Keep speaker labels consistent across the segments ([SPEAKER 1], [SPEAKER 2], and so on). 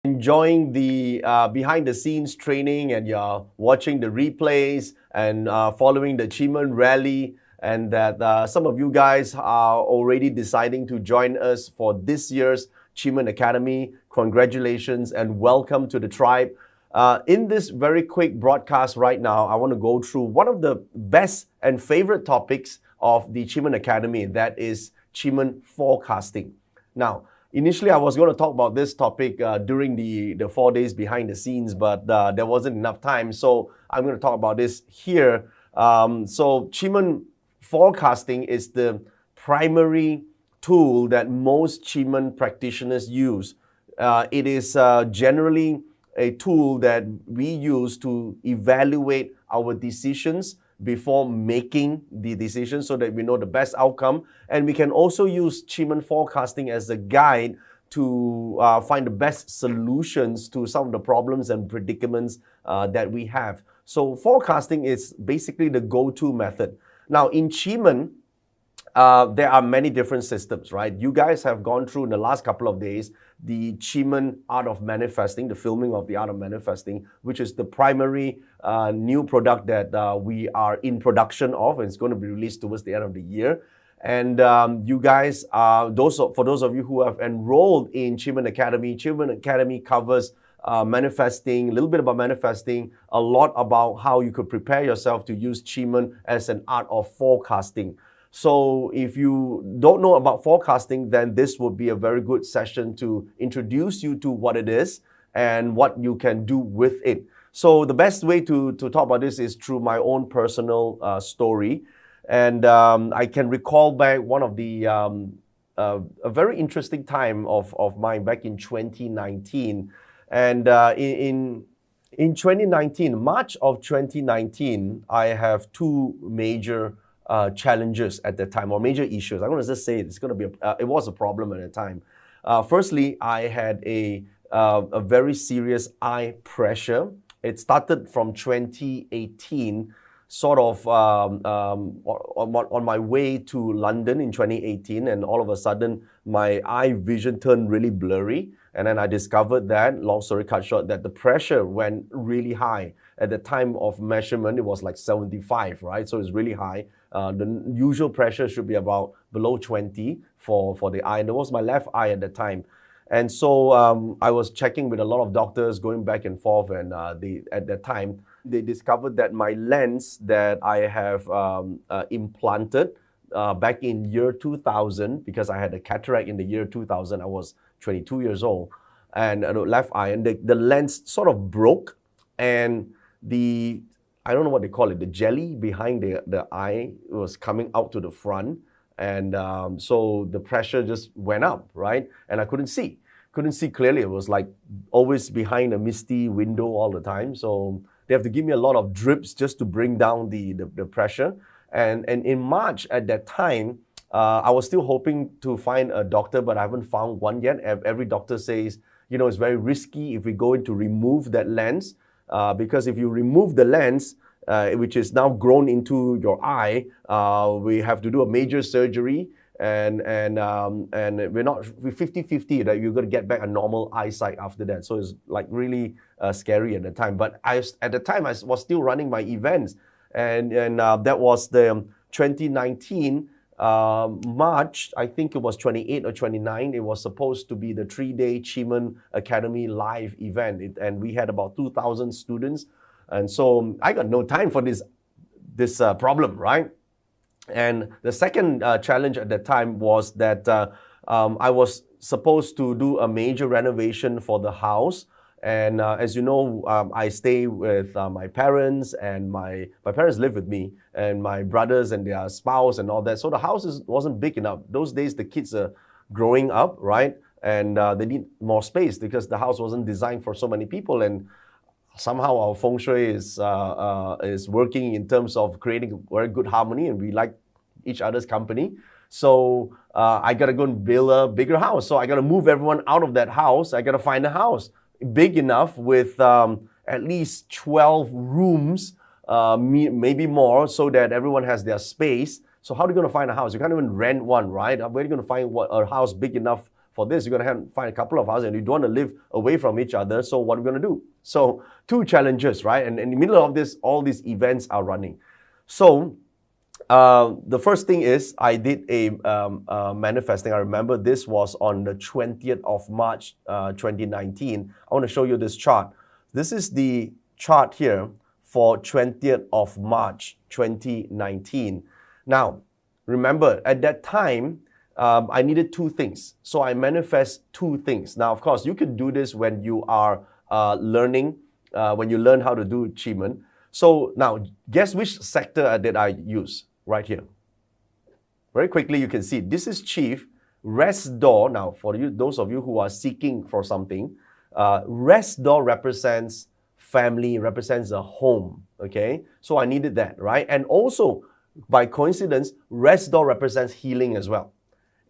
[SPEAKER 1] enjoying the behind the scenes training and you're watching the replays and following the QiMen rally, and that some of you guys are already deciding to join us for this year's QiMen Academy. Congratulations and welcome to the tribe. In this very quick broadcast right now, I want to go through one of the best and favorite topics of the QiMen Academy, that is QiMen Forecasting. Now, initially, I was going to talk about this topic during the 4 days behind the scenes, but there wasn't enough time, so I'm going to talk about this here. So QiMen Forecasting is the primary tool that most QiMen practitioners use. It is generally a tool that we use to evaluate our decisions before making the decision so that we know the best outcome. And we can also use QiMen Forecasting as a guide to find the best solutions to some of the problems and predicaments that we have. So forecasting is basically the go-to method. Now in QiMen, there are many different systems, right? You guys have gone through in the last couple of days the QiMen Art of Manifesting, the filming of the Art of Manifesting, which is the primary new product that we are in production of, and it's going to be released towards the end of the year. And you guys, for those of you who have enrolled in QiMen Academy covers manifesting, a little bit about manifesting, a lot about how you could prepare yourself to use QiMen as an art of forecasting. So if you don't know about forecasting, then this would be a very good session to introduce you to what it is and what you can do with it. So the best way to talk about this is through my own personal story. And I can recall back one of the, a very interesting time of mine back in 2019. And in 2019, March of 2019, I have two major challenges at the time, or major issues. I'm going to just say it's going to be it was a problem at the time. Firstly, I had a very serious eye pressure. It started from 2018, sort of on my way to London in 2018, and all of a sudden my eye vision turned really blurry. And then I discovered that, long story cut short, that the pressure went really high. At the time of measurement, it was like 75, right? So it's really high. The usual pressure should be about below 20 for the eye. And it was my left eye at the time. And so I was checking with a lot of doctors, going back and forth. And at that time, they discovered that my lens that I have implanted back in year 2000, because I had a cataract in the year 2000, I was 22 years old, and left eye, and the lens sort of broke, and I don't know what they call it, the jelly behind the eye was coming out to the front, and so the pressure just went up, right? And I couldn't see clearly. It was like always behind a misty window all the time. So they have to give me a lot of drips just to bring down the pressure. And in March at that time, I was still hoping to find a doctor, but I haven't found one yet. Every doctor says, you know, it's very risky if we go in to remove that lens, because if you remove the lens, which is now grown into your eye, we have to do a major surgery, and we're 50-50 that you're going to get back a normal eyesight after that. So it's like really scary at the time. But at the time I was still running my events, and that was the 2019. March, I think it was 28 or 29, it was supposed to be the 3-day QiMen Academy live event. And we had about 2,000 students. And so I got no time for this problem, right? And the second challenge at that time was that I was supposed to do a major renovation for the house. And as you know, I stay with my parents, and my parents live with me, and my brothers and their spouse and all that. So the house wasn't big enough. Those days, the kids are growing up, right? And they need more space because the house wasn't designed for so many people. And somehow our feng shui is working in terms of creating a very good harmony, and we like each other's company. So I got to go and build a bigger house. So I got to move everyone out of that house. I got to find a house big enough with at least 12 rooms, maybe more, so that everyone has their space. So how are you going to find a house? You can't even rent one, right? Where are you going to find a house big enough for this. You're going to find a couple of us and you don't want to live away from each other. So what are we going to do? So 2 challenges, right? And in the middle of this, all these events are running. So the first thing is I did a manifesting. I remember this was on the 20th of March 2019. I want to show you this chart. This is the chart here for 20th of March 2019. Now, remember, at that time, I needed 2 things. So I manifest 2 things. Now, of course, you can do this when you are learning, when you learn how to do QiMen. So now, guess which sector did I use? Right here. Very quickly, you can see this is chief, rest door. Now, for you, those of you who are seeking for something, rest door represents family, represents a home, okay? So I needed that, right? And also, by coincidence, rest door represents healing as well.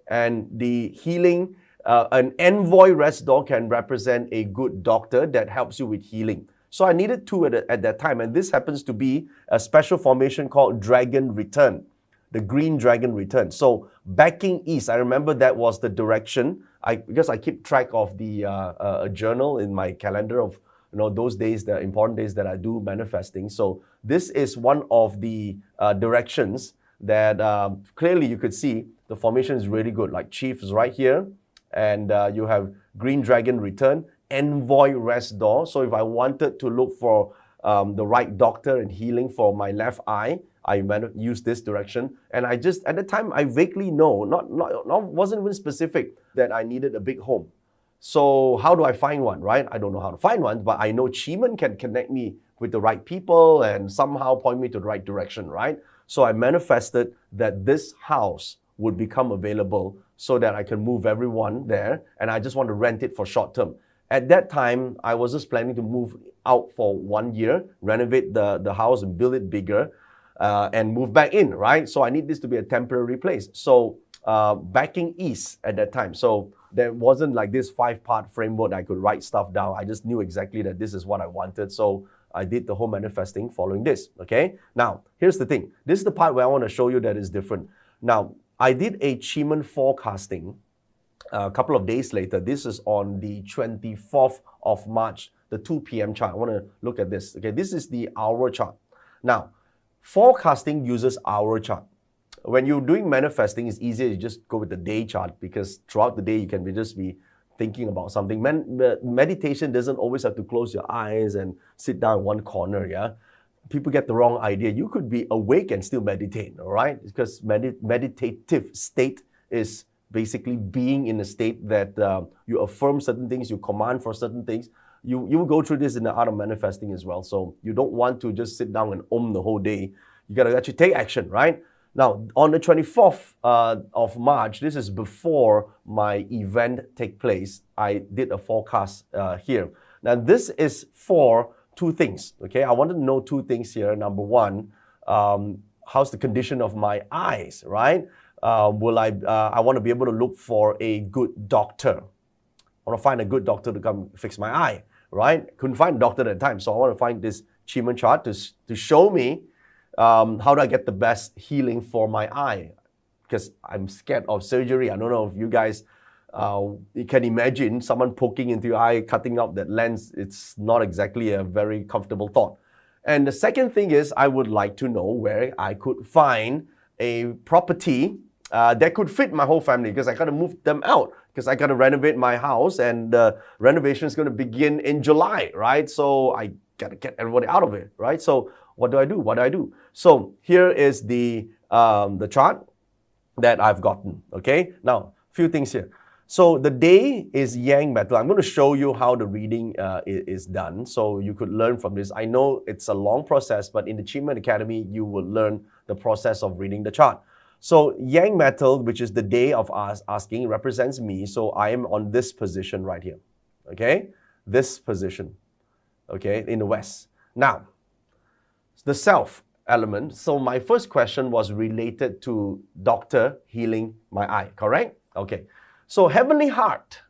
[SPEAKER 1] And the healing, an envoy rest door can represent a good doctor that helps you with healing. So I needed 2 at that time, and this happens to be a special formation called Dragon Return, the Green Dragon Return. So backing east, I remember that was the direction. Because I keep track of the a journal in my calendar of those days, the important days that I do manifesting. So this is one of the directions that clearly you could see the formation is really good. Like Chief is right here, and you have Green Dragon Return, Envoy Rest Door. So if I wanted to look for the right doctor and healing for my left eye, I use this direction. And I just, at the time, I vaguely know, wasn't even specific, that I needed a big home. So how do I find one, right? I don't know how to find one, but I know QiMen can connect me with the right people and somehow point me to the right direction, right? So I manifested that this house would become available so that I can move everyone there, and I just want to rent it for short term. At that time, I was just planning to move out for 1 year, renovate the house and build it bigger, and move back in, right? So I need this to be a temporary place. So backing east at that time. So there wasn't like this 5-part framework I could write stuff down. I just knew exactly that this is what I wanted. So I did the whole manifesting following this, okay? Now, here's the thing. This is the part where I want to show you that is different. Now, I did a QiMen Forecasting a couple of days later. This is on the 24th of March, the 2 p.m. chart. I want to look at this. Okay, this is the hour chart. Now, forecasting uses hour chart. When you're doing manifesting, it's easier to just go with the day chart, because throughout the day you can just be thinking about something. Meditation doesn't always have to close your eyes and sit down in one corner, yeah? People get the wrong idea. You could be awake and still meditate, all right? Because meditative state is basically being in a state that you affirm certain things, you command for certain things. You will go through this in the art of manifesting as well. So you don't want to just sit down and the whole day. You got to actually take action, right? Now, on the 24th of March, this is before my event take place, I did a forecast here. Now, this is for 2 things, okay? I wanted to know 2 things here. Number 1, how's the condition of my eyes, right? I want to be able to look for a good doctor. I want to find a good doctor to come fix my eye, right? Couldn't find a doctor at the time, so I want to find this QiMen chart to show me how do I get the best healing for my eye, because I'm scared of surgery. I don't know if you guys you can imagine someone poking into your eye, cutting out that lens. It's not exactly a very comfortable thought. And the second thing is, I would like to know where I could find a property that could fit my whole family, because I got to move them out, because I got to renovate my house, and the renovation is going to begin in July, right? So I got to get everybody out of it, right? So what do I do? What do I do? So here is the chart that I've gotten, okay? Now, a few things here. So the day is Yang metal. I'm going to show you how the reading is done, so you could learn from this. I know it's a long process, but in the QiMen Academy, you will learn the process of reading the chart. So Yang metal, which is the day of us asking, represents me. So I am on this position right here, okay? This position, okay, in the West. Now, the self element. So my first question was related to doctor healing my eye, correct? Okay. So heavenly heart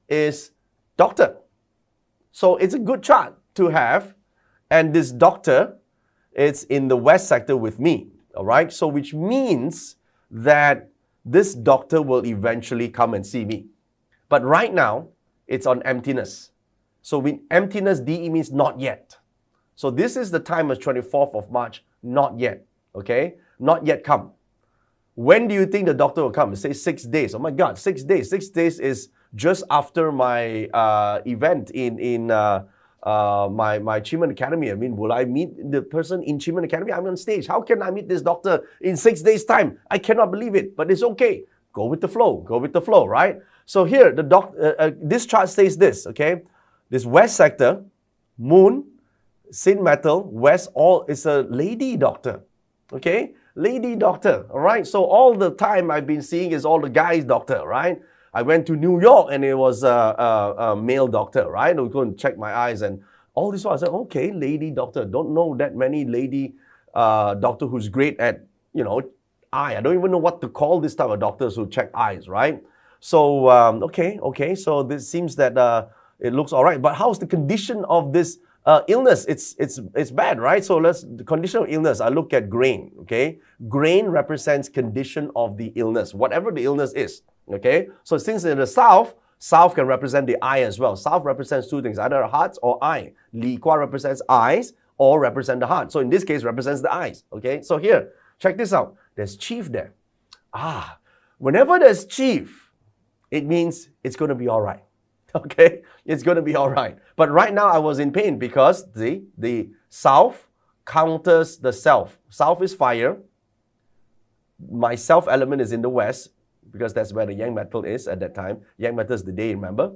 [SPEAKER 1] is doctor. So it's a good chart to have. And this doctor, it's in the West sector with me, all right? So which means that this doctor will eventually come and see me. But right now, it's on emptiness. So with emptiness, DE means not yet. So this is the time as 24th of March, not yet, okay? Not yet come. When do you think the doctor will come? It says 6 days. Oh my God, 6 days. 6 days is just after my event in my QiMen Academy. I mean, will I meet the person in QiMen Academy? I'm on stage. How can I meet this doctor in 6 days' time? I cannot believe it, but it's okay. Go with the flow. Go with the flow, right? So here, this chart says this, okay? This west sector, moon, sin metal, west, all is a lady doctor, okay? Lady doctor, all right? So all the time I've been seeing is all the guys doctor, right? I went to New York and it was a male doctor, right? I was going to check my eyes and all this while I said, okay, lady doctor. Don't know that many lady doctor who's great at, eye. I don't even know what to call this type of doctors who check eyes, right? So, okay. So this seems that it looks all right. But how's the condition of this illness? It's bad, right? So the condition of illness, I look at grain, okay? Grain represents condition of the illness, whatever the illness is. Okay, so since in the south can represent the eye as well. South represents two things, either heart or eye. Li Kwa represents eyes or represent the heart. So in this case, represents the eyes. Okay, so here, check this out. There's chief there. Whenever there's chief, it means it's going to be all right. Okay, it's going to be all right. But right now I was in pain because the south counters the self. South is fire. My self element is in the west, because that's where the yang metal is at that time. Yang metal is the day, remember?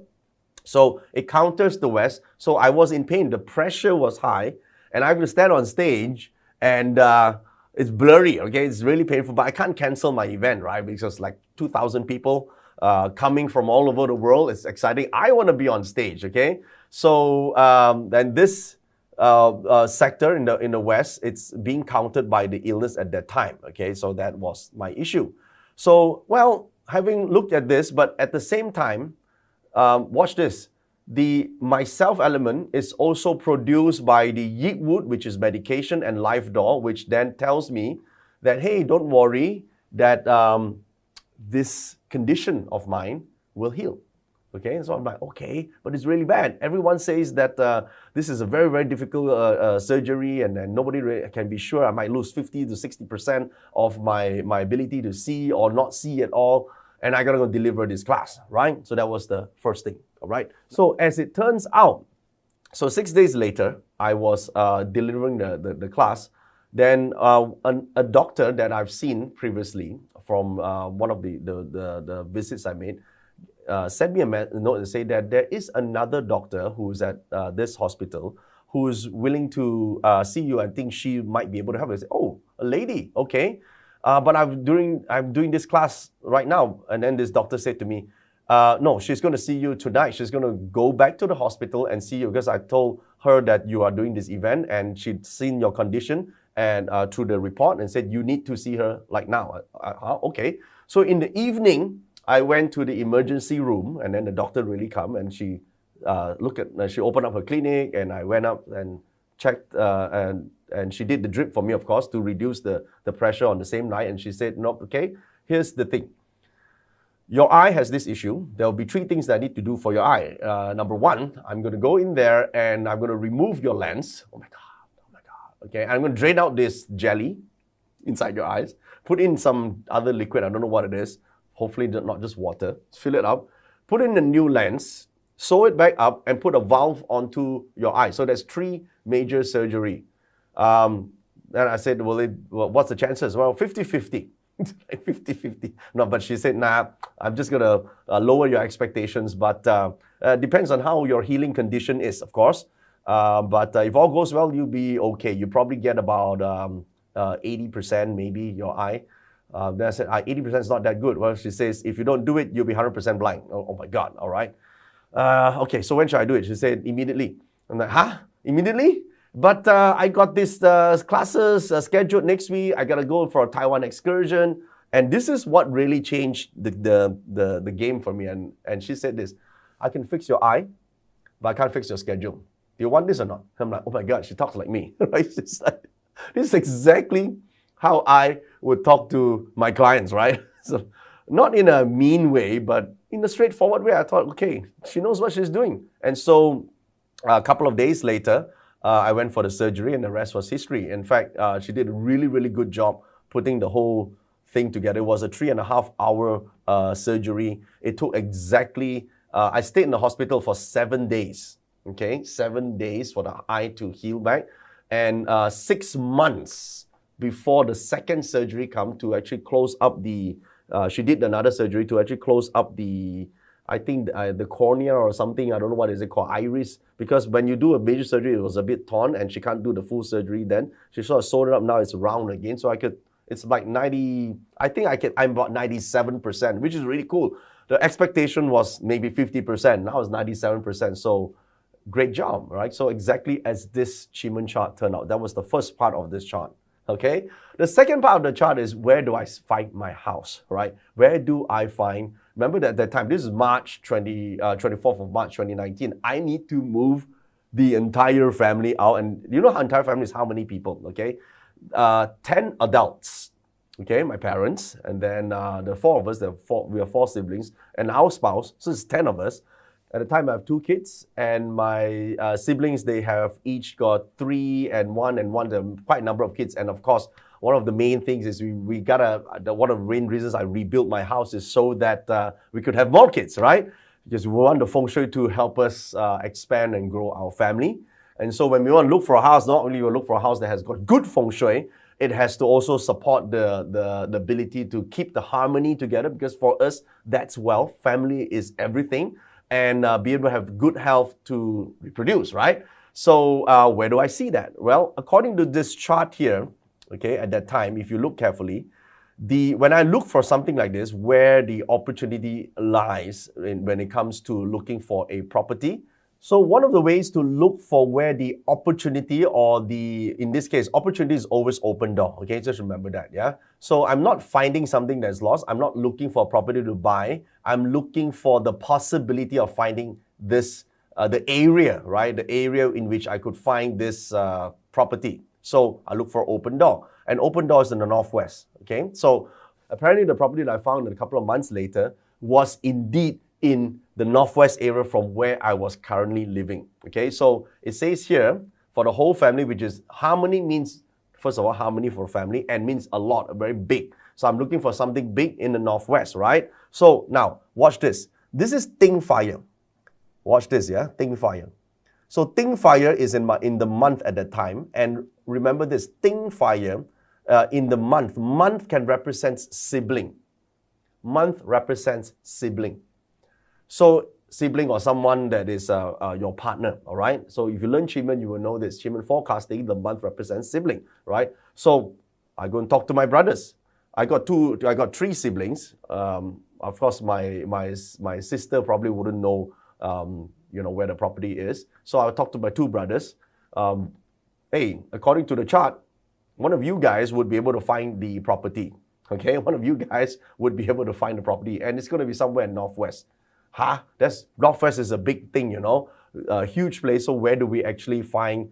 [SPEAKER 1] So it counters the west. So I was in pain. The pressure was high. And I have to stand on stage and it's blurry, okay? It's really painful. But I can't cancel my event, right? Because like 2,000 people coming from all over the world. It's exciting. I want to be on stage, okay? So then this sector in the west, it's being countered by the illness at that time, okay? So that was my issue. So, well, having looked at this, but at the same time, watch this. My self element is also produced by the yeet wood, which is medication, and life door, which then tells me that, hey, don't worry, that this condition of mine will heal. Okay, so I'm like, okay, but it's really bad. Everyone says that this is a very, very difficult surgery and nobody really can be sure. I might lose 50 to 60% of my ability to see or not see at all. And I gotta go deliver this class, right? So that was the first thing, all right? So as it turns out, so 6 days later, I was delivering the class. Then a doctor that I've seen previously from one of the visits I made, sent me a note and say that there is another doctor who's at this hospital who's willing to see you. I think she might be able to help. I said, oh, a lady, okay. But I'm doing this class right now. And then this doctor said to me, no, she's going to see you tonight. She's going to go back to the hospital and see you because I told her that you are doing this event and she'd seen your condition and through the report and said, you need to see her like now. Okay. So in the evening, I went to the emergency room and then the doctor really come and she she opened up her clinic and I went up and checked and she did the drip for me, of course, to reduce the pressure on the same night. And she said, no, okay, here's the thing. Your eye has this issue. There'll be 3 things that I need to do for your eye. Number 1, I'm going to go in there and I'm going to remove your lens. Oh my God. Okay, I'm going to drain out this jelly inside your eyes, put in some other liquid, I don't know what it is. Hopefully not just water, fill it up, put in a new lens, sew it back up and put a valve onto your eye. So there's 3 major surgery. Then I said, well, what's the chances? Well, 50-50. 50-50. No, but she said, nah, I'm just going to lower your expectations. But depends on how your healing condition is, of course. But if all goes well, you'll be okay. You probably get about 80% maybe your eye. Then I said, 80% is not that good. Well, she says, if you don't do it, you'll be 100% blind. Oh my God, all right. Okay, so when should I do it? She said, immediately. I'm like, huh? Immediately? But I got these classes scheduled next week. I got to go for a Taiwan excursion. And this is what really changed the game for me. And she said this, I can fix your eye, but I can't fix your schedule. Do you want this or not? I'm like, oh my God, she talks like me. Right? This is exactly how I would talk to my clients, right? So not in a mean way, but in a straightforward way. I thought, okay, she knows what she's doing. And so a couple of days later, I went for the surgery and the rest was history. In fact, she did a really, really good job putting the whole thing together. It was a 3.5 hour surgery. It took exactly, I stayed in the hospital for 7 days. Okay, 7 days for the eye to heal back. And 6 months before the second surgery come to actually close up the, she did another surgery to actually close up the, I think the cornea or something, I don't know what is it called, iris. Because when you do a major surgery, it was a bit torn and she can't do the full surgery then. She sort of sewed it up, now it's round again. So I could, it's like 90, I think I'm about 97%, which is really cool. The expectation was maybe 50%, now it's 97%. So great job, right? So exactly as this QiMen chart turned out. That was the first part of this chart, okay? The second part of the chart is where do I find my house, right? Where do I find, remember that at that time, this is March 24th of March 2019, I need to move the entire family out. And you know how entire family is how many people, okay? 10 adults, okay? My parents, and then the four of us, we are 4 siblings, and our spouse, so it's 10 of us. At the time, I have 2 kids, and my siblings, they have each got 3 and 1, quite a number of kids. And of course, one of the main things is we gotta, one of the main reasons I rebuilt my house is so that we could have more kids, right? Because we want the feng shui to help us expand and grow our family. And so when we want to look for a house, not only we look for a house that has got good feng shui, it has to also support the ability to keep the harmony together, because for us, that's wealth. Family is everything. And be able to have good health to reproduce, right? So where do I see that? Well, according to this chart here, okay, at that time, if you look carefully, when I look for something like this, where the opportunity lies when it comes to looking for a property. So one of the ways to look for where the opportunity or in this case, opportunity is always open door, okay? Just remember that, yeah? So I'm not finding something that's lost. I'm not looking for a property to buy. I'm looking for the possibility of finding this, the area, right? The area in which I could find this property. So I look for open door. And open door is in the northwest, okay? So apparently the property that I found a couple of months later was indeed in the northwest area from where I was currently living, okay? So it says here, for the whole family, which is harmony means, first of all, harmony for family, and means a lot, very big. So I'm looking for something big in the northwest, right? So now, watch this. This is Ting Fire. Watch this, yeah? Ting Fire. So Ting Fire is in the month at that time. And remember this, Ting Fire in the month can represent sibling. Month represents sibling. So sibling or someone that is your partner, all right? So if you learn QiMen, you will know this. QiMen Forecasting, the month represents sibling, right? So I go and talk to my brothers. I got 3 siblings. Of course, my sister probably wouldn't know, where the property is. So I'll talk to my 2 brothers. Hey, according to the chart, one of you guys would be able to find the property, okay? One of you guys would be able to find the property, and it's going to be somewhere in northwest. Northwest is a big thing, a huge place. So where do we actually find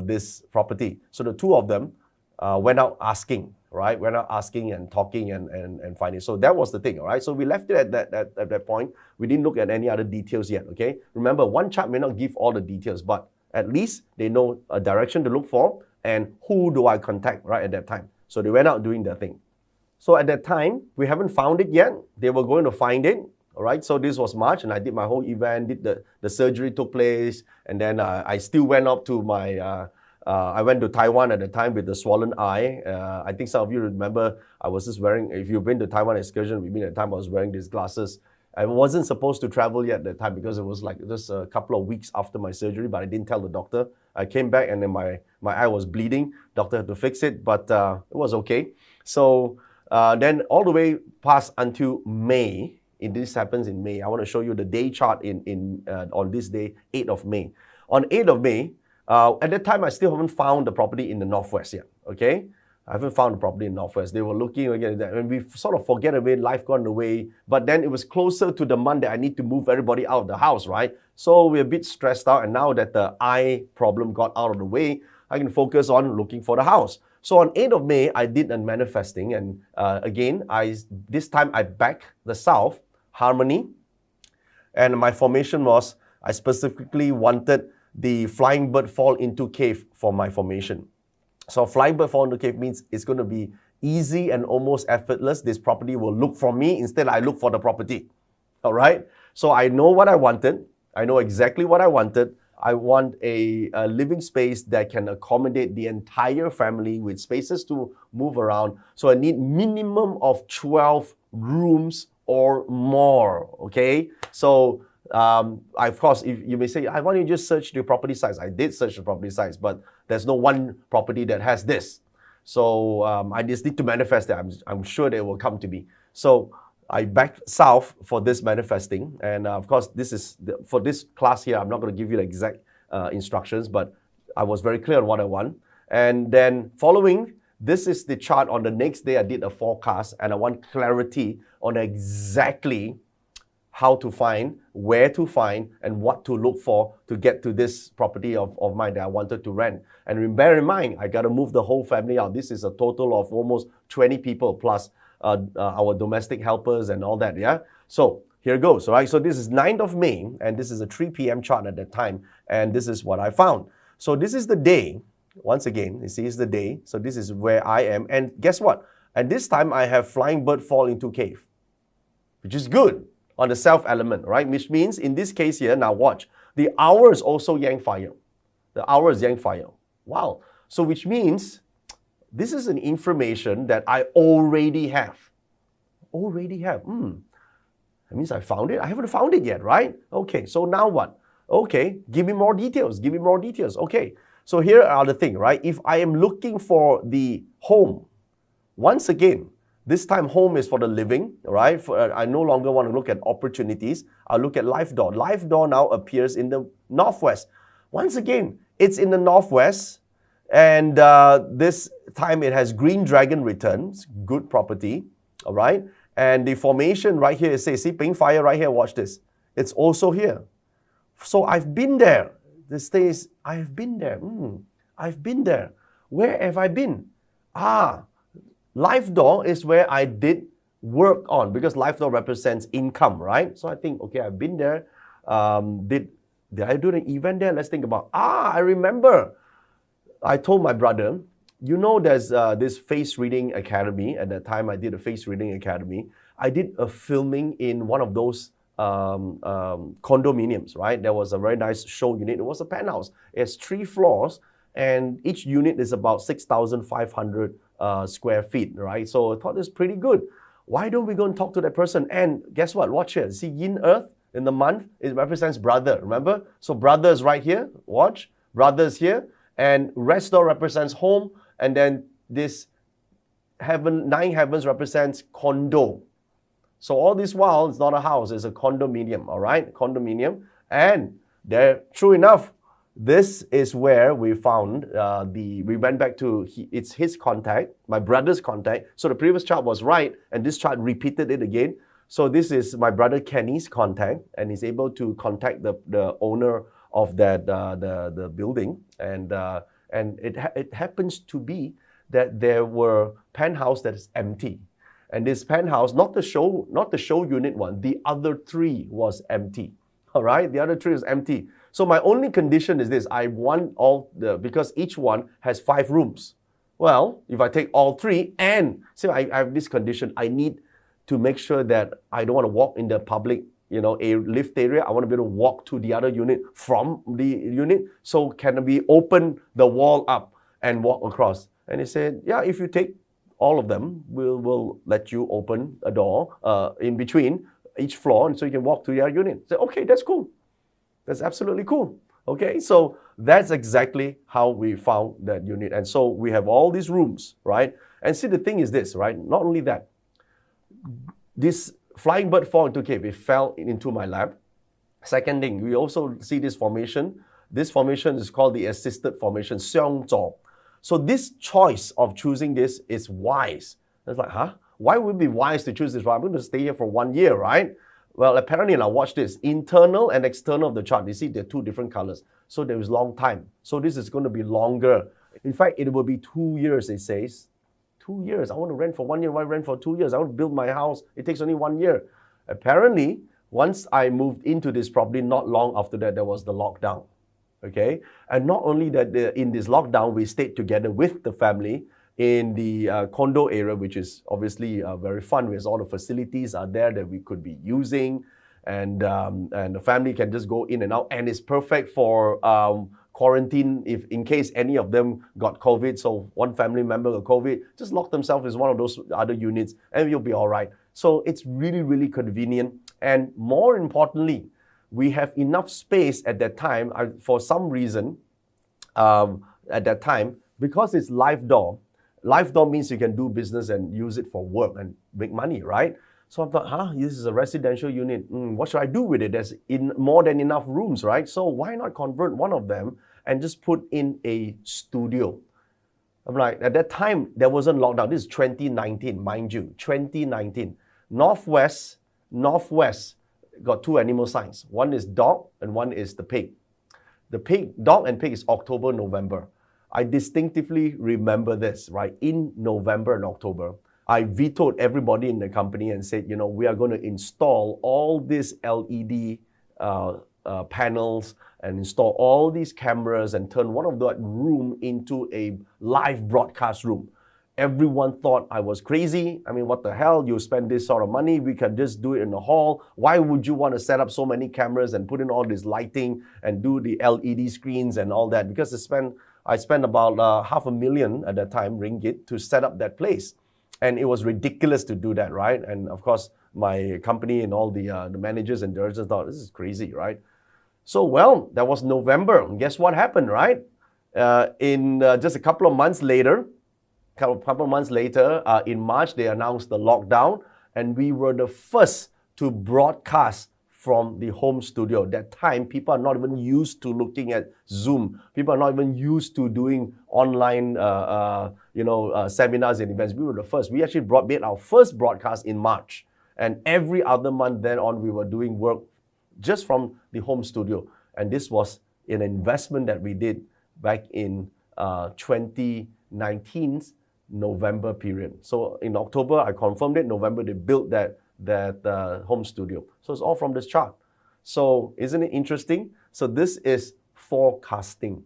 [SPEAKER 1] this property? So the 2 of them went out asking, right? Went out asking and talking and finding. So that was the thing, all right? So we left it at that point. We didn't look at any other details yet, okay? Remember, one chart may not give all the details, but at least they know a direction to look for and who do I contact right at that time. So they went out doing their thing. So at that time, we haven't found it yet. They were going to find it. All right, so this was March, and I did my whole event, the surgery took place, and then I still went up to I went to Taiwan at the time with the swollen eye. I think some of you remember, I was just wearing, if you've been to Taiwan excursion with me at the time, I was wearing these glasses. I wasn't supposed to travel yet at that time because it was like just a couple of weeks after my surgery, but I didn't tell the doctor. I came back and then my eye was bleeding. Doctor had to fix it, but it was okay. So then all the way past until May. This happens in May. I want to show you the day chart on this day, 8th of May. On 8th of May, at that time, I still haven't found the property in the northwest yet, okay? I haven't found the property in the northwest. They were looking again, and we sort of forget away, life gone away. But then it was closer to the month that I need to move everybody out of the house, right? So we're a bit stressed out, and now that the eye problem got out of the way, I can focus on looking for the house. So on 8th of May, I did a manifesting, and again, this time I backed the South, Harmony, and my formation was, I specifically wanted the flying bird fall into cave for my formation. So flying bird fall into cave means it's going to be easy and almost effortless. This property will look for me, instead I look for the property. All right? So I know what I wanted. I know exactly what I wanted. I want a living space that can accommodate the entire family with spaces to move around. So I need minimum of 12 rooms or more, okay? So, of course, if you may say, why don't you just search the property size? I did search the property size, but there's no one property that has this. So I just need to manifest that. I'm sure they will come to me. So I backed South for this manifesting. And of course, this is for this class here, I'm not going to give you the exact instructions, but I was very clear on what I want. And then following, this is the chart. On the next day, I did a forecast, and I want clarity on exactly how to find, where to find, and what to look for to get to this property of mine that I wanted to rent. And bear in mind, I got to move the whole family out. This is a total of almost 20 people plus our domestic helpers and all that, yeah? So here goes, all right? So this is 9th of May, and this is a 3 p.m. chart at that time, and this is what I found. So this is the day. Once again, you see, it's the day. So this is where I am, and guess what? And this time, I have flying bird fall into cave, which is good on the self element, right? Which means, in this case here, now watch, the hour is also yang fire. The hour is yang fire. Wow. So which means, this is an information that I already have. That means I found it. I haven't found it yet, right? Okay, so now what? Okay, give me more details. Okay, so here are the thing, right? If I am looking for the home, once again, this time home is for the living, right? I no longer want to look at opportunities. I'll look at life door. Life door now appears in the northwest. Once again, it's in the northwest. And this time it has green dragon returns, good property, all right? And the formation right here, it says, see, pink fire right here, watch this. It's also here. So I've been there. This says, I've been there. I've been there. Where have I been? Life door is where I did work on, because life door represents income, right? So I think, okay, I've been there. Did I do an event there? Let's think about, I remember. I told my brother, you know, there's this face reading academy. At that time, I did a face reading academy. I did a filming in one of those condominiums, right? There was a very nice show unit. It was a penthouse. It has 3 floors, and each unit is about 6,500 square feet, right? So I thought it's pretty good. Why don't we go and talk to that person? And guess what? Watch here. See, yin earth in the month, it represents brother, remember? So brother is right here. Watch. Brother is here. And rest door represents home, and then this 9 heavens represents condo. So all this while, it's not a house, it's a condominium, all right? Condominium. And there, true enough, this is where we found we went back to, it's his contact, my brother's contact. So the previous chart was right, and this chart repeated it again. So this is my brother Kenny's contact, and he's able to contact the owner of that the building, and it happens to be that there were penthouse that is empty, and this penthouse, not the show unit one, the other 3 was empty. All right, the other 3 is empty. So my only condition is this: I want because each one has 5 rooms. Well, if I take all 3, and say I have this condition, I need to make sure that I don't want to walk in the public, a lift area. I want to be able to walk to the other unit from the unit. So can we open the wall up and walk across? And he said, yeah, if you take all of them, we'll let you open a door in between each floor, and so you can walk to the other unit. I said, okay, that's cool. That's absolutely cool. Okay, so that's exactly how we found that unit. And so we have all these rooms, right? And see, the thing is this, right? Not only that, this flying bird fall into cave, it fell into my lap. Second thing, we also see this formation. This formation is called the assisted formation, Seong Zhou. So this choice of choosing this is wise. It's like, why would it be wise to choose this? Well, I'm going to stay here for 1 year, right? Well, apparently, now watch this. Internal and external of the chart, you see, they're 2 different colors. So there is long time. So this is going to be longer In fact, it will be 2 years, it says. 2 years. I want to rent for 1 year. Why rent for 2 years? I want to build my house. It takes only 1 year. Apparently, once I moved into this property, not long after that, there was the lockdown. Okay? And not only that, in this lockdown, we stayed together with the family in the condo area, which is obviously very fun, because all the facilities are there that we could be using, and the family can just go in and out, and it's perfect for quarantine if in case any of them got COVID. So one family member got COVID, just lock themselves in one of those other units and you'll be all right. So it's really, really convenient. And more importantly, we have enough space at that time. For some reason, at that time, because it's live door means you can do business and use it for work and make money, right? So I thought, this is a residential unit. What should I do with it? There's more than enough rooms, right? So why not convert one of them and just put in a studio? I'm like, at that time, there wasn't lockdown. This is 2019, mind you, 2019. Northwest got two animal signs. One is dog and one is the pig. Dog and pig is October, November. I distinctively remember this, right? In November and October, I vetoed everybody in the company and said, we are going to install all these LED panels and install all these cameras and turn one of that room into a live broadcast room. Everyone thought I was crazy. I mean, what the hell? You spend this sort of money, we can just do it in the hall. Why would you want to set up so many cameras and put in all this lighting and do the LED screens and all that? Because I spent about $500,000 at that time, ringgit, to set up that place. And it was ridiculous to do that, right? And of course, my company and all the managers and directors thought, this is crazy, right? So, that was November. And guess what happened, right? In just a couple of months later, in March, they announced the lockdown. And we were the first to broadcast from the home studio. That time, people are not even used to looking at Zoom. People are not even used to doing online seminars and events. We were the first. We actually made our first broadcast in March. And every other month then on, we were doing work just from the home studio. And this was an investment that we did back in 2019's November period. So in October, I confirmed it. November, they built that home studio. So it's all from this chart. So isn't it interesting? So this is forecasting,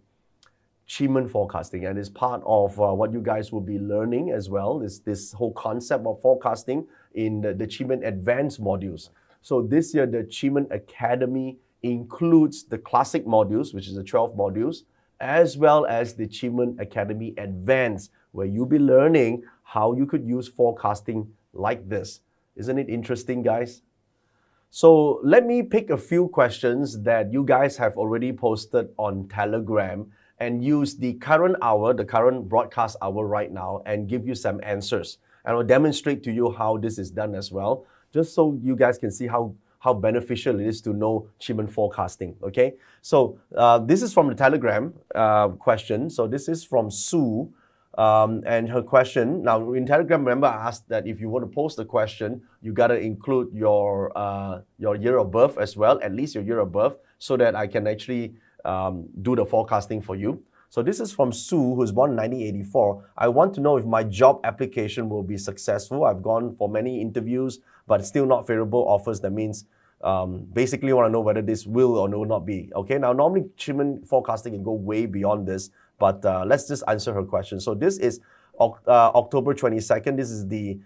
[SPEAKER 1] QiMen Forecasting, and it's part of what you guys will be learning as well, is this whole concept of forecasting in the QiMen Advanced modules. So this year, the QiMen Academy includes the classic modules, which is the 12 modules, as well as the QiMen Academy Advanced, where you'll be learning how you could use forecasting like this. Isn't it interesting, guys? So let me pick a few questions that you guys have already posted on Telegram and use the current hour, the current broadcast hour right now, and give you some answers. And I'll demonstrate to you how this is done as well, just so you guys can see how beneficial it is to know QiMen Forecasting, okay? So this is from the Telegram question. So this is from Sue. And her question, now in Telegram, remember I asked that if you want to post a question, you got to include your year of birth as well, at least your year of birth, so that I can actually do the forecasting for you. So this is from Sue, who's born in 1984. I want to know if my job application will be successful. I've gone for many interviews, but still not favorable offers. That means basically want to know whether this will or will not be. Okay, now normally QiMen Forecasting can go way beyond this, but let's just answer her question. So this is October 22nd. This is the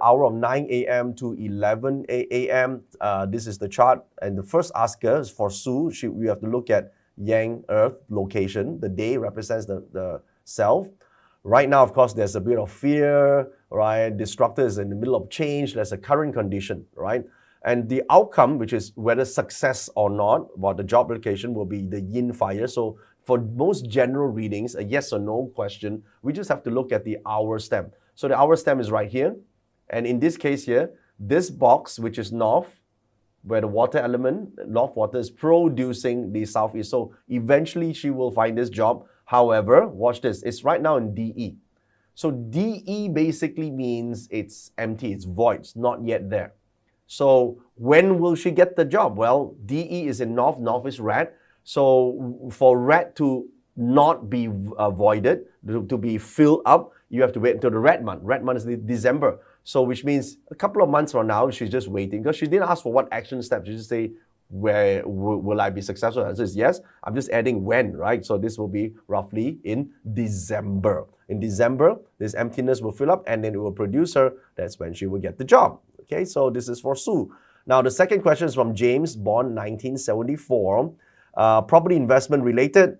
[SPEAKER 1] hour of 9 a.m. to 11 a.m. This is the chart, and the first asker is for Sue. We have to look at Yang Earth location. The day represents the self. Right now, of course, there's a bit of fear, right? Destructor is in the middle of change. There's a current condition, right? And the outcome, which is whether success or not, about the job application, will be the yin fire. So for most general readings, a yes or no question, we just have to look at the hour stem. So the hour stem is right here. And in this case here, this box, which is north, where the water element, north water, is producing the southeast. So eventually she will find this job. However, watch this, it's right now in DE. So DE basically means it's empty, it's void, it's not yet there. So when will she get the job? Well, DE is in north, north is red. So for red to not be voided, to be filled up, you have to wait until the red month. Red month is December. So which means a couple of months from now, she's just waiting because she didn't ask for what action steps. She just say, where will I be successful? The answer is yes. I'm just adding when, right? So this will be roughly in December. In December, this emptiness will fill up and then it will produce her. That's when she will get the job. Okay, so this is for Sue. Now, the second question is from James, born 1974. Property investment related.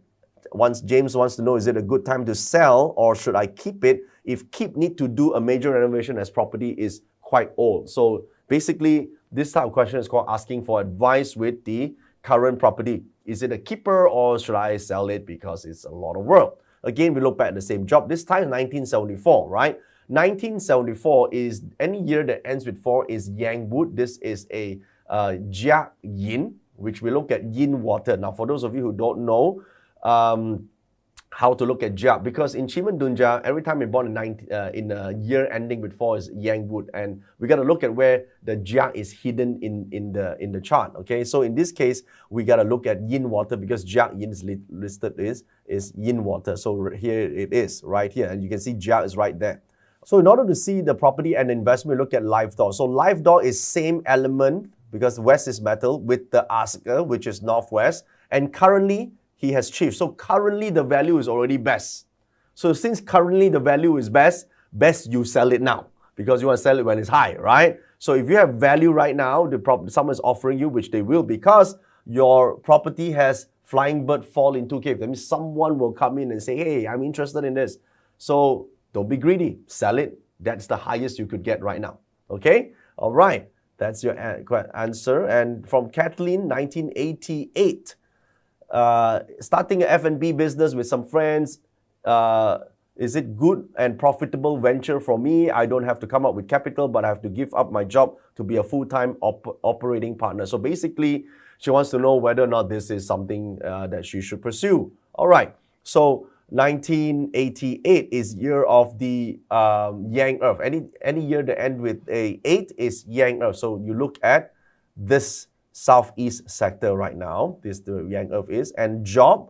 [SPEAKER 1] James wants to know, is it a good time to sell or should I keep it? If keep, need to do a major renovation as property is quite old. So basically, this type of question is called asking for advice with the current property. Is it a keeper or should I sell it because it's a lot of work? Again, we look back at the same job. This time 1974, right? 1974 is any year that ends with 4 is Yang Wood. This is a Jia Yin, which we look at yin water. Now, for those of you who don't know how to look at Jia, because in QiMen Dun Jia, every time you're born in a year ending with 4 is Yang Wood, and we got to look at where the Jia is hidden in the chart. Okay, so in this case, we got to look at yin water because Jia Yin is listed is yin water. So here it is, right here, and you can see Jia is right there. So in order to see the property and investment, we look at live door. So live door is same element because west is metal with the asker, which is northwest, and currently he has chief. So currently the value is already best. So since currently the value is best you sell it now because you want to sell it when it's high, right? So if you have value right now, someone is offering you, which they will, because your property has flying bird fall into cave. That means someone will come in and say, hey, I'm interested in this. So don't be greedy, sell it. That's the highest you could get right now. Okay? All right. That's your answer. And from Kathleen, 1988. Starting an F&B business with some friends, is it good and profitable venture for me? I don't have to come up with capital, but I have to give up my job to be a full-time operating partner. So basically, she wants to know whether or not this is something that she should pursue. All right, so 1988 is year of the Yang Earth. Any year that ends with a 8 is Yang Earth. So you look at this southeast sector right now, this the Yang Earth is, and job,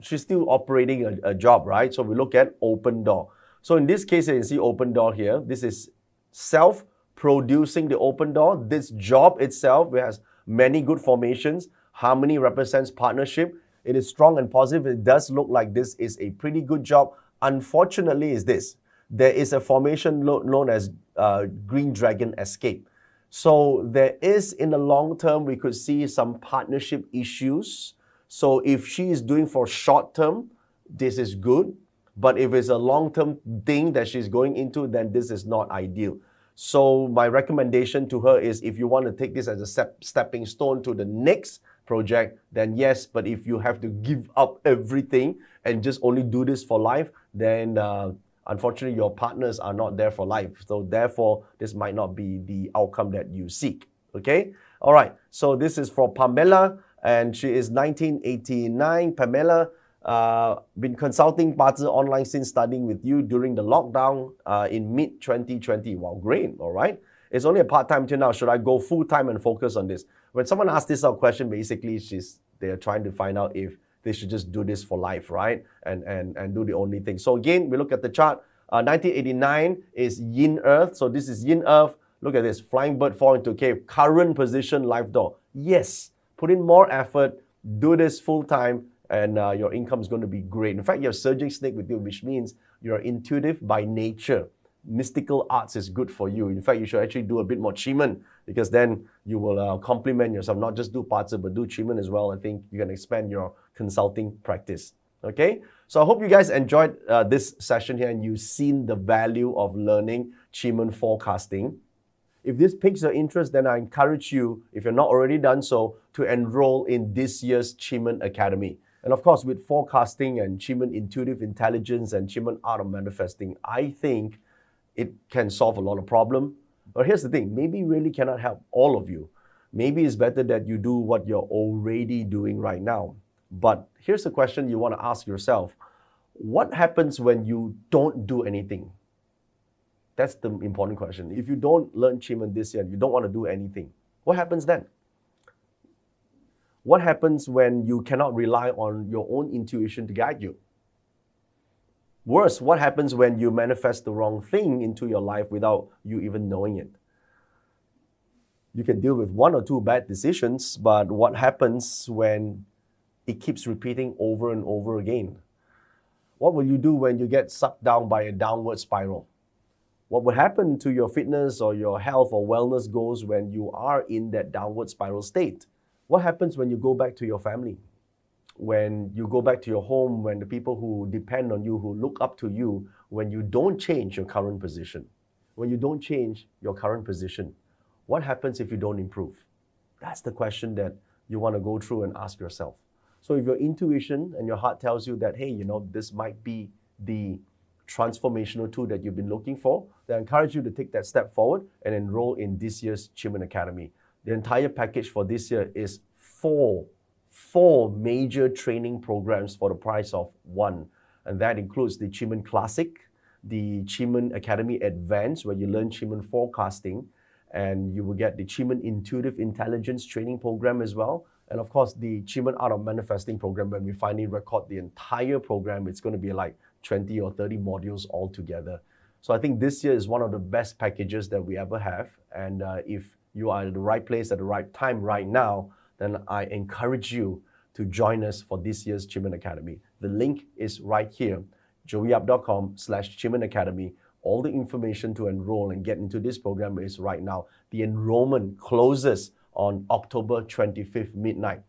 [SPEAKER 1] she's still operating a job, right? So we look at open door. So in this case, you can see open door here. This is self-producing the open door. This job itself has many good formations. Harmony represents partnership. It is strong and positive. It does look like this is a pretty good job. Unfortunately, is this. There is a formation known as Green Dragon Escape. So there is, in the long term, we could see some partnership issues. So if she is doing for short term, this is good. But if it's a long-term thing that she's going into, then this is not ideal. So my recommendation to her is if you want to take this as a stepping stone to the next project, then yes. But if you have to give up everything and just only do this for life, then unfortunately, your partners are not there for life. So therefore, this might not be the outcome that you seek. Okay? All right. So this is for Pamela, and she is 1989. Pamela, been consulting partner online since studying with you during the lockdown in mid-2020. Wow, great. All right. It's only a part-time till now. Should I go full-time and focus on this? When someone asks this question, basically, they're trying to find out if they should just do this for life, right? And do the only thing. So again, we look at the chart. 1989 is Yin Earth. So this is Yin Earth. Look at this. Flying bird fall into cave. Current position, live door. Yes. Put in more effort. Do this full time. And your income is going to be great. In fact, you have surging snake with you, which means you're intuitive by nature. Mystical arts is good for you. In fact, you should actually do a bit more QiMen because then you will complement yourself. Not just do parts, but do QiMen as well. I think you can expand your consulting practice. Okay? So I hope you guys enjoyed this session here and you've seen the value of learning QiMen forecasting. If this piques your interest, then I encourage you, if you're not already done so, to enroll in this year's QiMen Academy. And of course, with forecasting and QiMen Intuitive Intelligence and QiMen Art of Manifesting, I think it can solve a lot of problems. But here's the thing, maybe really cannot help all of you. Maybe it's better that you do what you're already doing right now. But here's the question you want to ask yourself. What happens when you don't do anything? That's the important question. If you don't learn QiMen this year, you don't want to do anything, what happens then? What happens when you cannot rely on your own intuition to guide you? Worse, what happens when you manifest the wrong thing into your life without you even knowing it? You can deal with one or two bad decisions, but what happens when it keeps repeating over and over again? What will you do when you get sucked down by a downward spiral? What will happen to your fitness or your health or wellness goals when you are in that downward spiral state? What happens when you go back to your family? When you go back to your home, when the people who depend on you, who look up to you, when you don't change your current position? When you don't change your current position, what happens if you don't improve? That's the question that you want to go through and ask yourself. So if your intuition and your heart tells you that, hey, this might be the transformational tool that you've been looking for, then I encourage you to take that step forward and enroll in this year's QiMen Academy. The entire package for this year is four major training programs for the price of one. And that includes the QiMen Classic, the QiMen Academy Advanced, where you learn QiMen Forecasting, and you will get the QiMen Intuitive Intelligence Training Program as well. And of course, the QiMen Art of Manifesting program, when we finally record the entire program, it's going to be like 20 or 30 modules altogether. So I think this year is one of the best packages that we ever have. And if you are at the right place at the right time right now, then I encourage you to join us for this year's QiMen Academy. The link is right here, joeyup.com/QiMen Academy. All the information to enroll and get into this program is right now. The enrollment closes on October 25th midnight.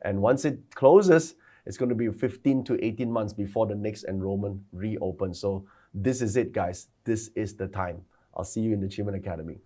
[SPEAKER 1] And once it closes, it's going to be 15 to 18 months before the next enrollment reopens. So this is it, guys. This is the time. I'll see you in the QiMen Academy.